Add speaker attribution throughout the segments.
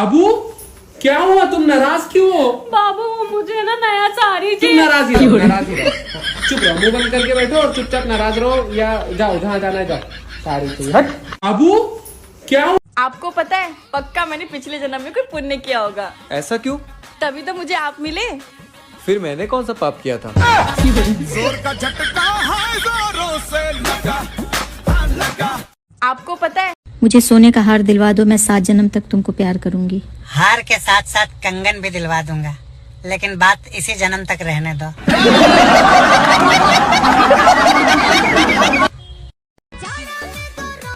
Speaker 1: अबू क्या हुआ, तुम नाराज क्यों हो?
Speaker 2: बाबू मुझे ना नया साड़ी
Speaker 1: तुम नाराज ही रहो, नाराज ही रहो। चुप रहो, मुंह बंद करके बैठो और चुपचाप नाराज रहो, या जाओ जहाँ जाना है जाओ। साड़ी चाहिए, हट। अबू क्या हुआ?
Speaker 2: आपको पता है पक्का मैंने पिछले जन्म में कोई पुण्य किया होगा।
Speaker 3: ऐसा क्यों?
Speaker 2: तभी तो मुझे आप मिले।
Speaker 3: फिर मैंने कौन सा पाप किया था?
Speaker 4: जोर का झटका है जोरों से लगा।
Speaker 2: आपको पता है
Speaker 5: मुझे सोने का हार दिलवा दो, मैं 7 जन्म तक तुमको प्यार करूंगी।
Speaker 6: हार के साथ साथ कंगन भी दिलवा दूंगा, लेकिन बात इसी जन्म तक रहने दो।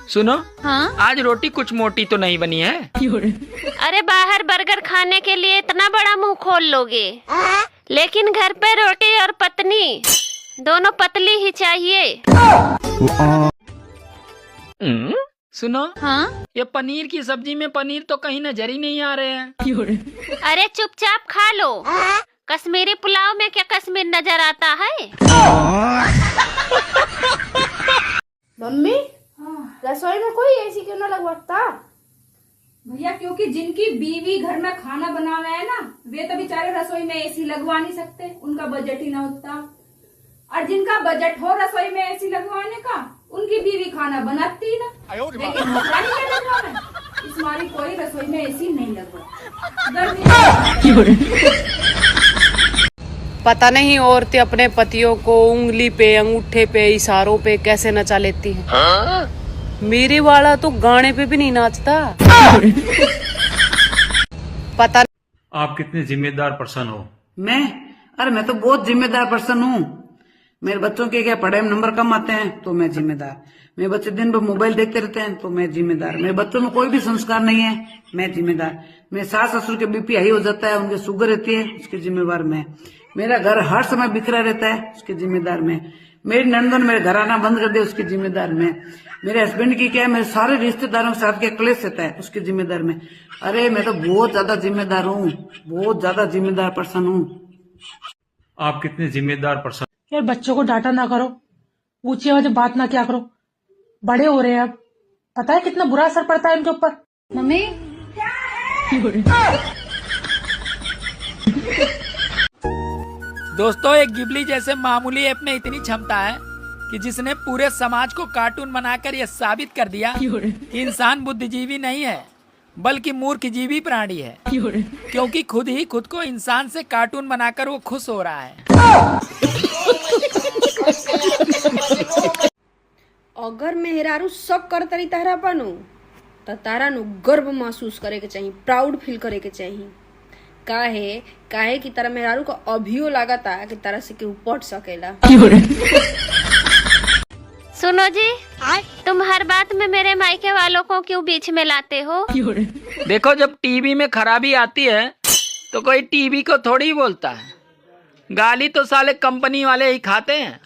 Speaker 7: सुनो,
Speaker 8: हाँ?
Speaker 7: आज रोटी कुछ मोटी तो नहीं बनी है?
Speaker 8: अरे बाहर बर्गर खाने के लिए इतना बड़ा मुंह खोल लोगे, लेकिन घर पे रोटी और पत्नी दोनों पतली ही चाहिए।
Speaker 7: सुनो,
Speaker 8: हाँ?
Speaker 7: ये पनीर की सब्जी में पनीर तो कहीं नजर ही नहीं आ रहे हैं।
Speaker 8: अरे चुपचाप खा लो, कश्मीरी पुलाव में क्या कश्मीर नजर आता है?
Speaker 9: मम्मी रसोई में कोई एसी क्यों ना लगवाता?
Speaker 2: भैया क्योंकि जिनकी बीवी घर में खाना बनावे है ना, वे तो बेचारे रसोई में एसी लगवा नहीं सकते, उनका बजट ही ना होता। और जिनका बजट हो रसोई में एसी लगवाने का, उनकी बीवी खाना बनाती ही ना। लेकिन नौकरानी क्या लगवावे? इस मारी कोई रसोई में एसी नहीं लगवा।
Speaker 10: पता नहीं औरतें अपने पतियों को उंगली पे, अंगूठे पे, इशारों पे कैसे नचा लेती हैं। मेरे वाला तो गाने पे भी नहीं नाचता। पता
Speaker 11: आप कितने जिम्मेदार पर्सन हो?
Speaker 12: अरे मैं तो बहुत जिम्मेदार पर्सन हूँ। मेरे बच्चों के क्या पढ़ाई में नंबर कम आते हैं तो मैं जिम्मेदार। मेरे बच्चे दिन भर मोबाइल देखते रहते हैं तो मैं जिम्मेदार। मेरे बच्चों में कोई भी संस्कार नहीं है, मैं जिम्मेदार। मेरे सास ससुर के बीपी हाई हो जाता है, उनके शुगर रहती है, उसके जिम्मेवार मैं। मेरा घर हर समय बिखरा रहता है, उसके जिम्मेदार मैं। मेरी नंदन मेरे घर आना बंद कर दे, उसके जिम्मेदार मैं। मेरे हस्बैंड की क्या है, मेरे सारे रिश्तेदारों के साथ क्या क्लेश रहता है, उसके जिम्मेदार मैं। अरे मैं तो बहुत ज्यादा जिम्मेदार हूँ, बहुत ज्यादा जिम्मेदार पर्सन हूँ।
Speaker 11: आप कितने जिम्मेदार पर्सन?
Speaker 13: यार बच्चों को डांटा ना करो, ऊंची आवाज में बात ना किया करो, बड़े हो रहे हैं अब। पता है कितना बुरा असर पड़ता है इनके ऊपर।
Speaker 2: मम्मी
Speaker 7: दोस्तों, एक गिबली जैसे मामूली ऐप में इतनी क्षमता है कि जिसने पूरे समाज को कार्टून बनाकर यह साबित कर दिया कि इंसान बुद्धिजीवी नहीं है बल्कि मूर्खजीवी प्राणी है, क्योंकि खुद ही खुद को इंसान से कार्टून बनाकर वो खुश हो रहा है।
Speaker 2: अगर मेहरारू शक कर तरी तारा पानु तो तारा नु गर्व महसूस करे के चाहिए, प्राउड फील करे के चाहिए। काहे कि तारा मेहरारू को अभियो लागता कि तारा से केहू पट सकेला।
Speaker 8: सुनो जी, तुम हर बात में मेरे मायके वालों को क्यों बीच में लाते हो?
Speaker 7: देखो, जब टीवी में खराबी आती है तो कोई टीवी को थोड़ी बोलता है, गाली तो साले कंपनी वाले ही खाते हैं।